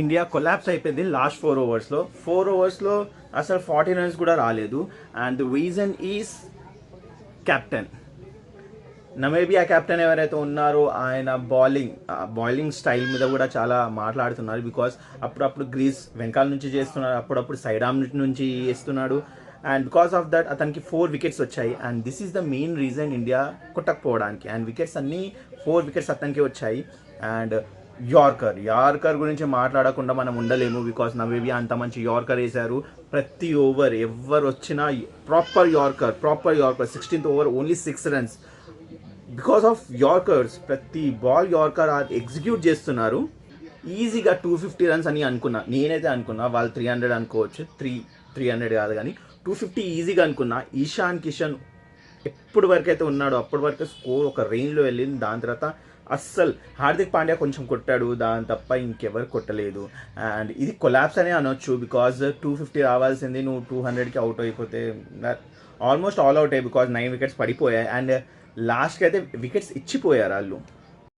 India collapse అయిపోయింది last 4 ఓవర్స్లో. 4 ఓవర్స్లో అసలు 40 రన్స్ కూడా రాలేదు. And the reason is captain. Namibia captain ఎవరైతే ఉన్నారో ఆయన బౌలింగ్ స్టైల్ మీద కూడా చాలా మాట్లాడుతున్నారు. బికాస్ అప్పుడప్పుడు గ్రీస్ వెనకాల నుంచి చేస్తున్నాడు, అప్పుడప్పుడు సైడ్ ఆర్మ్ నుంచి చేస్తున్నాడు. అండ్ బికాస్ ఆఫ్ దట్ అతనికి 4 వికెట్స్ వచ్చాయి. And this is the main reason India కొట్టకపోవడానికి. అండ్ వికెట్స్ అన్నీ 4 వికెట్స్ అతనికి వచ్చాయి. అండ్ యార్కర్ గురించి మాట్లాడకుండా మనం ఉండలేము. బికాస్ నవేబియా అంత మంచి యార్కర్ వేశారు. ప్రతి ఓవర్ ఎవరు వచ్చినా proper yorker 16th over only 6 runs. Because of yorkers ప్రతి బాల్ యార్కర్ ఎగ్జిక్యూట్ చేస్తున్నారు. ఈజీగా 250 runs అని అనుకున్నా, నేనైతే అనుకున్నా. వాళ్ళు 300 అనుకోవచ్చు, 300 కాదు కానీ 250 ఈజీగా అనుకున్నా. ఇషాన్ కిషన్ ఎప్పటి వరకు అయితే ఉన్నాడో అప్పటి వరకు స్కోర్ ఒక రేంజ్లో వెళ్ళింది. దాని తర్వాత అస్సలు హార్దిక్ పాండ్యా కొంచెం కొట్టాడు, దాని తప్ప ఇంకెవరు కొట్టలేదు. అండ్ ఇది కొలాప్స్ అనే అనొచ్చు. బికాజ్ 250 రావాల్సింది నువ్వు 200కి అవుట్ అయిపోతే ఆల్మోస్ట్ ఆల్ అవుట్ అయ్యి. బికాజ్ 9 వికెట్స్ పడిపోయాయి. అండ్ లాస్ట్కి అయితే వికెట్స్ ఇచ్చిపోయారు వాళ్ళు.